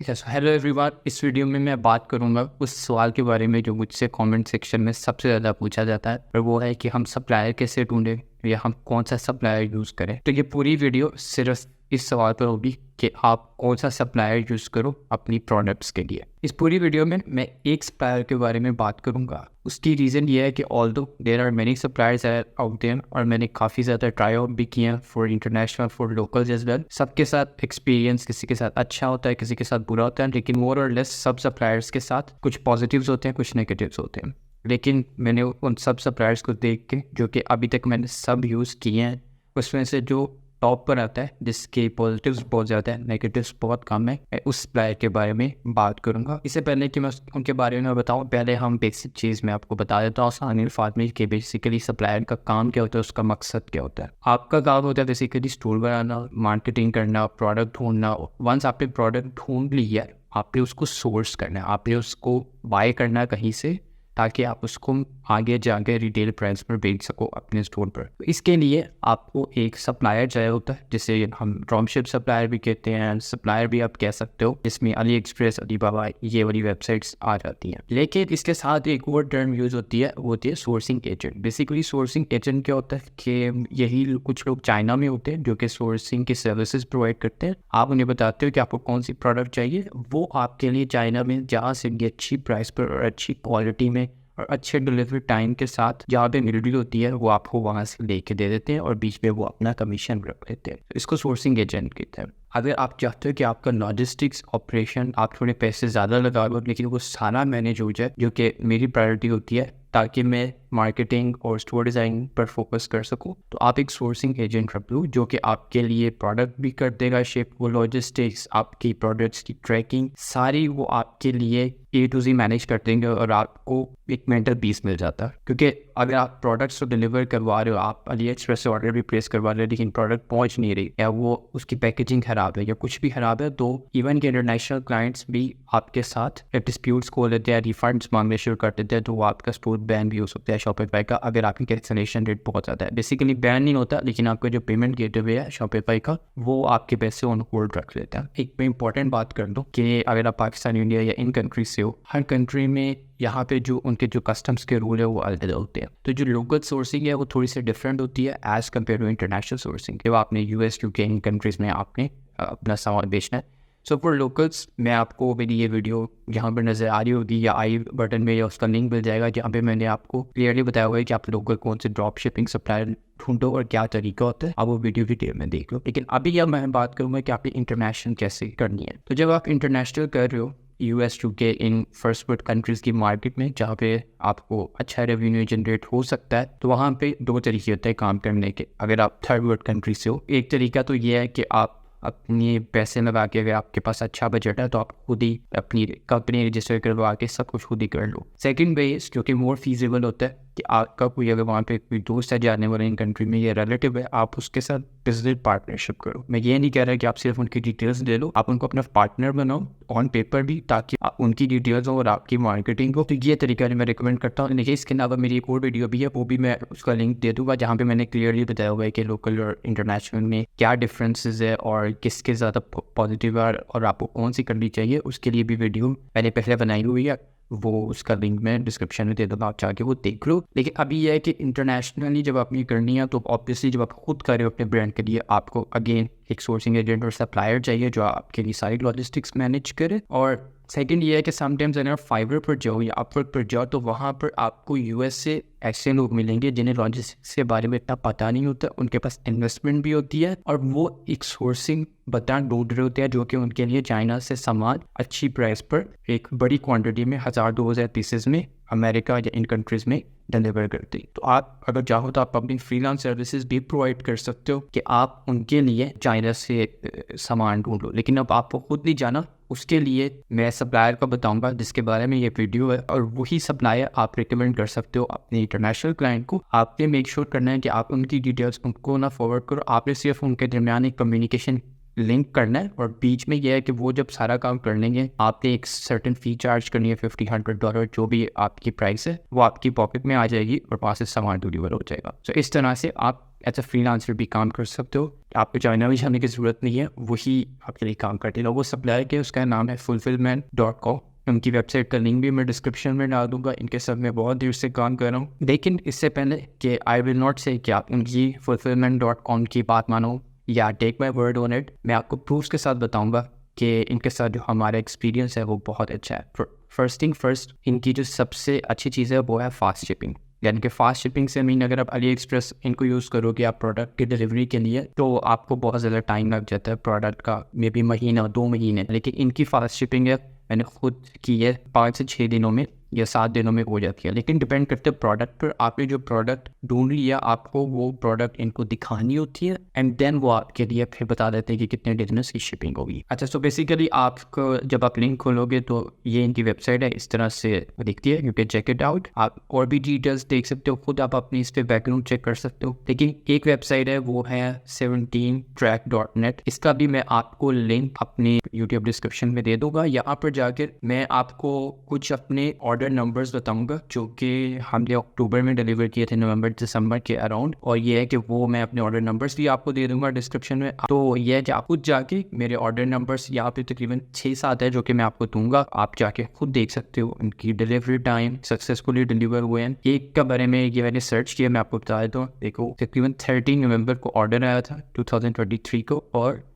Hello everyone. इस video में मैं बात करूंगा उस सवाल के बारे में जो मुझसे कमेंट सेक्शन में सबसे ज़्यादा पूछा जाता है, और वो है कि हम सप्लायर कैसे ढूंढें या हम कौन सा सप्लायर यूज़ करें। तो ये पूरी वीडियो सिर्फ इस सवाल पर होगी कि आप कौन सा सप्लायर यूज़ करो अपनी प्रोडक्ट्स के लिए। इस पूरी वीडियो में मैं एक सप्लायर के बारे में बात करूंगा। उसकी रीज़न ये है कि although there are many suppliers out there, और मैंने काफ़ी ज़्यादा ट्राई आउट भी किए हैं for international for locals as well. सबके साथ एक्सपीरियंस किसी के साथ अच्छा होता है, किसी के साथ बुरा होता है, लेकिन मोर और लेस सब सप्लायर्स के साथ कुछ पॉजिटिव्स होते हैं, कुछ नेगेटिव्स होते हैं। लेकिन मैंने उन सब सप्लायर्स को देख के, जो कि अभी तक मैंने सब यूज़ किए हैं, उसमें से जो टॉप पर आता है, जिसके पॉजिटिव्स बहुत ज़्यादा है, नेगेटिव्स बहुत कम है, मैं उस सप्लायर के बारे में बात करूंगा। इससे पहले कि मैं उनके बारे में बताऊं, पहले हम बेसिक चीज़ मैं आपको बता देता हूँ आसान अल्फाज में कि बेसिकली सप्लायर का काम क्या होता है, उसका मकसद क्या होता है। आपका काम होता है बेसिकली स्टोर बनाना, मार्केटिंग करना, प्रोडक्ट ढूंढना। वंस आपने प्रोडक्ट ढूंढ लिया, आपने उसको सोर्स करना है, आपने उसको बाय करना है कहीं से, ताकि आप उसको आगे जाके रिटेल प्राइस पर बेच सको अपने स्टोर पर। तो इसके लिए आपको एक सप्लायर चाहिए होता है, जिसे हम ड्रॉपशिप सप्लायर भी कहते हैं, सप्लायर भी आप कह सकते हो, जिसमें अली एक्सप्रेस, अलीबाबा, ये वाली वेबसाइट्स आ जाती हैं। लेकिन इसके साथ एक और टर्म यूज़ होती है, वो होती है sourcing agent. Basically sourcing agent क्या होता है कि यही कुछ लोग चाइना में होते हैं जो कि सोर्सिंग की सर्विसेज प्रोवाइड करते हैं। आप उन्हें बताते हो कि आपको कौन सी प्रोडक्ट चाहिए, वो आपके लिए चाइना में जहाँ से भी अच्छी प्राइस पर और अच्छी क्वालिटी में और अच्छे डिलीवरी टाइम के साथ जहाँ पे मिल रही होती है, वो आपको वहाँ से लेके दे देते हैं और बीच में वो अपना कमीशन रख लेते हैं। इसको सोर्सिंग एजेंट कहते हैं। अगर आप चाहते हो कि आपका लॉजिस्टिक्स ऑपरेशन, आप थोड़े पैसे ज़्यादा लगा लो लेकिन वो सारा मैनेज हो जाए, जो कि मेरी प्रायोरिटी होती है ताकि मैं मार्केटिंग और स्टोर डिज़ाइन पर फोकस कर सकूं, तो आप एक सोर्सिंग एजेंट रख लो जो कि आपके लिए प्रोडक्ट भी कर देगा शिप, वो लॉजिस्टिक्स, आपकी प्रोडक्ट्स की ट्रैकिंग सारी वो आपके लिए A to Z मैनेज कर देंगे, और आपको एक मेंटल पीस मिल जाता है। क्योंकि अगर आप प्रोडक्ट्स को डिलीवर करवा रहे हो, आप अलीएक्सप्रेस से ऑर्डर भी प्लेस करवा रहे हो लेकिन प्रोडक्ट पहुंच नहीं रही, या वो उसकी पैकेजिंग खराब है या कुछ भी खराब है, तो इवन के इंटरनेशनल क्लाइंट्स भी आपके साथ डिस्प्यूट्स खोल लेते हैं, रिफंड्स मांगने शुरू कर देते हैं, तो वो आपका स्टोर बैन भी हो सकता है शॉपिफाई का, अगर आपकी कैंसलेशन रेट बहुत ज़्यादा है। बेसिकली बैन नहीं होता, लेकिन आपका जो पेमेंट गेटवे है शॉपिफाई का, वो आपके पैसे ऑन होल्ड रख लेता है। एक मैं इंपॉर्टेंट बात कर दूँ कि अगर आप पाकिस्तान, इंडिया या इन कंट्रीज से हो, हर कंट्री में यहाँ पे जो उनके जो कस्टम्स के रूल है वो अलग अलग होते हैं। तो जो लोकल सोर्सिंग है वो थोड़ी सी डिफरेंट होती है as compared to international sourcing. जब आपने US, UK इन कंट्रीज़ में आपने अपना सामान बेचना है, सो फॉर लोकल्स मैं आपको मेरी ये वीडियो यहाँ पर नज़र आ रही होगी या आई बटन में या उसका लिंक मिल जाएगा, जहाँ पे मैंने आपको क्लियरली बताया हुआ है कि आप लोकल कौन से ड्रॉप शिपिंग सप्लायर ढूंढो और क्या तरीका होता है। आप वो वीडियो डिटेल में देख लो। लेकिन अभी अब मैं बात करूँगा कि आपने इंटरनेशनल कैसे करनी है। तो जब आप इंटरनेशनल कर रहे हो US, UK in first world countries की मार्केट में, जहाँ पे आपको अच्छा रेवेन्यू जनरेट हो सकता है, तो वहाँ पे दो तरीके होते हैं काम करने के। अगर आप थर्ड वर्ल्ड कंट्री से हो, एक तरीका तो ये है कि आप अपने पैसे लगा के, अगर आपके पास अच्छा बजट है तो आप खुद ही अपनी कंपनी रजिस्टर करवा के सब कुछ खुद ही कर लो। सेकंड वे जो कि मोर फीजिबल होता है कि आपका कोई अगर वहाँ पे कोई दोस्त है जाने वाले इन कंट्री में या रिलेटिव है, आप उसके साथ बिजनेस पार्टनरशिप करो। मैं ये नहीं कह रहा कि आप सिर्फ उनकी डिटेल्स दे लो, आप उनको अपना पार्टनर बनाओ ऑन पेपर भी, ताकि उनकी डिटेल्स हो और आपकी मार्केटिंग हो। तो ये तरीका मैं रिकमेंड करता हूँ। देखिए, इसके अलावा मेरी एक और वीडियो भी है, वो भी मैं उसका लिंक दे दूँगा, जहाँ पे मैंने क्लियरली बताया हुआ है कि लोकल और इंटरनेशनल में क्या डिफरेंसेस है और किसके ज़्यादा पॉजिटिव है और आपको कौन सी करनी चाहिए। उसके लिए भी वीडियो मैंने पहले बनाई हुई है, वो उसका लिंक मैं डिस्क्रिप्शन में दे दूँगा, आप जाके वो देख लो। लेकिन अभी यह है कि इंटरनेशनली जब आपने करनी है, तो ऑब्वियसली जब आप खुद कर रहे हो अपने ब्रांड के लिए, आपको अगेन एक सोर्सिंग एजेंट और सप्लायर चाहिए जो आपके लिए सारी लॉजिस्टिक्स मैनेज करे। और सेकंड ये है कि समटाइम्स अगर आप फाइवर पर जाओ या अपवर्क पर जाओ, तो वहाँ पर आपको US से ऐसे लोग मिलेंगे जिन्हें लॉजिस्टिक्स के बारे में इतना पता नहीं होता, उनके पास इन्वेस्टमेंट भी होती है और वो एक सोर्सिंग बता ढूंढ रहे होते हैं जो कि उनके लिए चाइना से सामान अच्छी प्राइस पर एक बड़ी क्वांटिटी में 1000-2000 पीसेज में अमेरिका या इन कंट्रीज़ में डिलीवर करती। तो आप अगर चाहो तो आप अपनी फ्रीलांस सर्विसेज भी प्रोवाइड कर सकते हो कि आप उनके लिए चाइना से सामान ढूंढ लो। लेकिन अब आपको खुद नहीं जाना, उसके लिए मैं सप्लायर का बताऊंगा जिसके बारे में ये वीडियो है, और वही सप्लायर आप रिकमेंड कर सकते हो अपने इंटरनेशनल क्लाइंट को। आपने मेक श्योर करना है कि आप उनकी डिटेल्स उनको ना फॉरवर्ड करो, आपने सिर्फ उनके दरमियान एक कम्युनिकेशन लिंक करना है, और बीच में यह है कि वो जब सारा काम कर लेंगे आपने एक सर्टेन फी चार्ज करनी है, $50-100 जो भी आपकी प्राइस है वो आपकी पॉकेट में आ जाएगी और वहाँ से सामान डिलीवर हो जाएगा। तो इस तरह से आप एज अ फ्रीलांसर भी काम कर सकते हो। आपको चाइना में जाने की ज़रूरत नहीं है, वही आपके लिए काम करते हैं। वो सप्लायर के उसका नाम है fulfillment.com। उनकी वेबसाइट का लिंक भी मैं डिस्क्रिप्शन में डाल दूंगा। इनके साथ मैं बहुत देर से काम कर रहा हूँ, लेकिन इससे पहले कि आई विल नॉट से कि आप उनकी fulfillment.com की बात मानो या take my word on it, मैं आपको प्रूफ्स के साथ बताऊंगा कि इनके साथ जो हमारा एक्सपीरियंस है वो बहुत अच्छा है। फर्स्ट थिंग फर्स्ट, इनकी जो सबसे अच्छी चीज़ है वो है फास्ट शिपिंग। यानी कि फास्ट शिपिंग से मीन अगर आप अली एक्सप्रेस इनको यूज़ करोगे आप प्रोडक्ट की डिलीवरी के लिए, तो आपको बहुत ज़्यादा टाइम लग जाता है प्रोडक्ट का, मे बी महीना 2 महीने। लेकिन इनकी फास्ट शिपिंग है, मैंने खुद की है, 5 से 6 दिनों में या 7 दिनों में हो जाती है। लेकिन डिपेंड करते हैं प्रोडक्ट पर। आपने जो प्रोडक्ट ढूंढ लिया, आपको वो प्रोडक्ट इनको दिखानी होती है एंड देन वो आपके लिए फिर बता देते हैं कि कितने दिन में इसकी शिपिंग होगी। अच्छा, सो बेसिकली आपको जब आप लिंक खोलोगे तो ये इनकी वेबसाइट है, इस तरह से दिखती है। You can check it out. आप और भी डिटेल्स देख सकते हो, खुद आप अपनी इस पर बैकग्राउंड चेक कर सकते हो। लेकिन एक वेबसाइट है वो है 17track.net। इसका भी मैं आपको लिंक अपने यूट्यूब डिस्क्रिप्शन में दे दूंगा। यहाँ पर जाकर मैं आपको कुछ अपने ऑर्डर नंबर्स बताऊंगा जो कि हमने अक्टूबर में डिलीवर किए थे, नवंबर दिसंबर के अराउंड। और ये है कि वो मैं अपने ऑर्डर नंबर्स भी आपको दे दूंगा डिस्क्रिप्शन में। तो ये है कि आप खुद जाके मेरे ऑर्डर नंबर्स यहाँ पे तकरीबन 6-7 है जो कि मैं आपको दूंगा, आप जाके खुद देख सकते हो उनकी डिलीवरी टाइम सक्सेसफुली डिलीवर हुए हैं। एक के बारे में ये मैंने सर्च किया, मैं आपको बता देता हूँ। देखो, तकरीबन 13 नवंबर को ऑर्डर आया था 2023 को, और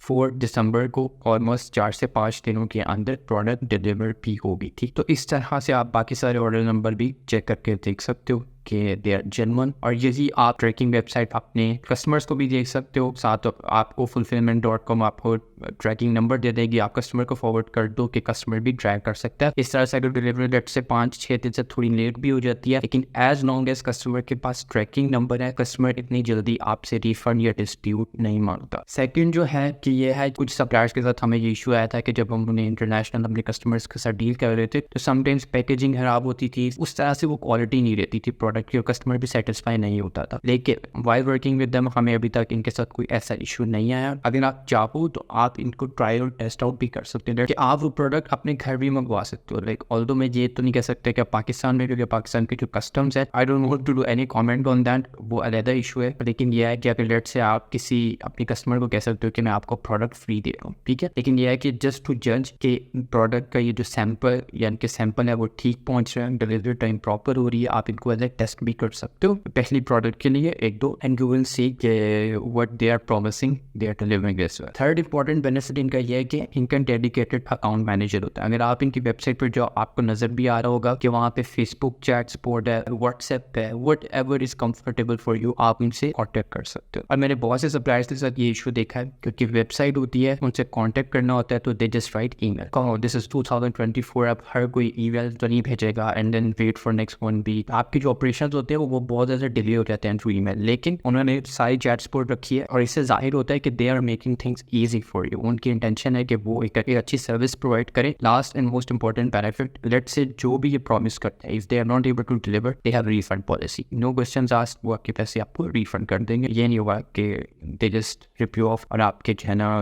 4 दिसंबर को ऑलमोस्ट 4 से 5 दिनों के अंदर प्रोडक्ट डिलीवर भी होगी। ठीक, तो इस तरह से आप बाकी सारे ऑर्डर नंबर भी चेक करके देख सकते हो कि दे आर जेन्युइन। और यही आप ट्रैकिंग वेबसाइट अपने कस्टमर्स को भी देख सकते हो। साथ आपको fulfillment.com आपको ट्रैकिंग नंबर दे देगी, आप कस्टमर को फॉरवर्ड कर दो कि कस्टमर भी ट्रैक कर सकता है। इस तरह से अगर डिलीवरी डेट से 5-6 दिन से थोड़ी लेट भी हो जाती है, लेकिन एज लॉन्ग एज कस्टमर के पास ट्रैकिंग नंबर है, कस्टमर इतनी जल्दी आपसे रिफंड या डिस्प्यूट नहीं मांगता। सेकेंड जो है कि ये है, कुछ सप्लायर्स के साथ हमें ये इशू आया था कि जब हम उन्हें इंटरनेशनल अपने कस्टमर्स के साथ डील कर रहे थे तो समटाइम्स पैकेजिंग खराब होती थी, उस तरह से वो क्वालिटी नहीं रहती थी प्रोडक्ट की, और कस्टमर भी सेटिस्फाई नहीं होता था। लेकिन वाइल वर्किंग विद देम हमें अभी तक इनके साथ कोई ऐसा इशू नहीं आया। अगर आप चाहो तो आप इनको ट्रायल टेस्ट आउट भी कर सकते हैं कि आप वो प्रोडक्ट अपने घर भी मंगवा सकते हो। लाइक ऑल्दो मैं ये तो नहीं कह सकते कि पाकिस्तान में, क्योंकि पाकिस्तान के जो कस्टम्स है, I don't want to do any comment on that, वो अलग इशू है। लेकिन यह है कि अगर लेट से आप किसी अपने कस्टमर को कह सकते हो कि मैं आपको प्रोडक्ट फ्री दे रहा हूँ, ठीक है। लेकिन यह है कि जस्ट टू जज के प्रोडक्ट का ये जो सैंपल यानी कि सैंपल है वो ठीक पहुंच रहा है, डिलीवरी टाइम प्रॉपर हो रही है, आप इनको एज ए टेस्ट भी कर सकते हो पहली प्रोडक्ट के लिए 1-2, एंड यू विल सी कि what they are promising they are delivering this. Third important benefit इनका यह है कि इनका डेडिकेटेड अकाउंट मैनेजर होता है। अगर आप इनकी वेबसाइट पर जो आपको नजर भी आ रहा होगा कि वहाँ पे फेसबुक चैट सपोर्ट है, व्हाट्सएप है, what ever is comfortable for you, आप इनसे कॉन्टेक्ट कर सकते हो। और मैंने बहुत से सप्लायर्स के साथ ये इशू देखा है, क्योंकि वेबसाइट होती है, उनसे कॉन्टेक्ट करना होता है तो दे जस्ट राइट ईमेल। कहो दिस इज 2024, अब हर कोई ईमेल तो नहीं भेजेगा and then wait for next 1 week. आपके जो ऑपरेशन होते हैं वो बहुत ज़्यादा डिले हो जाते हैं थ्रू ईमेल, लेकिन उन्होंने सारी चैट सपोर्ट रखी है, और इससे जाहिर होता है कि they are making things easy for you. उनकी इंटेंशन है कि वो एक अच्छी सर्विस प्रोवाइड करें। Last and most important benefit, let's say जो भी ये प्रॉमिस करते हैं, if they are not able to deliver, they have refund policy, no questions asked, वो आपके पैसे आपको रिफंड कर देंगे। ये नहीं होगा कि they just rip you off और आपके जो है ना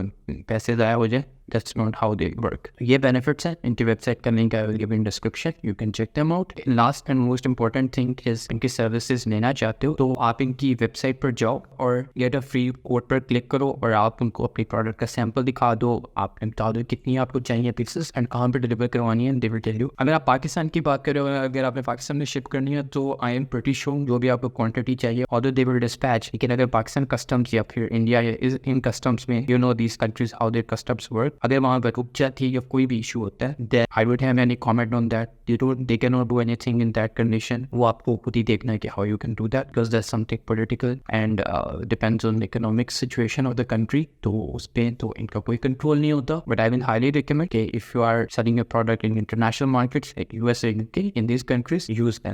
पैसे ज़ाया हो जाए। That's not how they work. ये benefits हैं, इनकी वेबसाइट का link I will give in description. You can check them out. Last and most important thing is इनकी सर्विसेज लेना चाहते हो तो आप इनकी वेबसाइट पर जाओ और गेट अ फ्री कोड पर क्लिक करो और आप उनको अपनी प्रोडक्ट का सैंपल दिखा दो, आप बता दो कितनी आपको चाहिए पीसेस एंड कहाँ पर डिलीवर करवानी है, they will tell you. अगर आप पाकिस्तान की बात करें, अगर आपने पाकिस्तान में शिप करनी है तो आई एम प्रीटी श्योर जो भी आपको क्वांटिटी चाहिए ऑल्दो दे विल डिस्पैच। लेकिन अगर पाकिस्तान कस्टम्स या फिर इंडिया या इन कस्टम्स में, you know these countries how their customs work, अगर वहाँ पर रुक जाती है या कोई भी इशू होता है, then I would have any comment on that. They cannot do anything in that condition. वो आपको खुद ही देखना है कि how you can do that, because there's something political and depends on the economic situation of the country. तो उस पे तो इनका कोई कंट्रोल नहीं होता. But I will highly recommend कि if you are selling a product in international markets like USA, UK, in these countries, use them.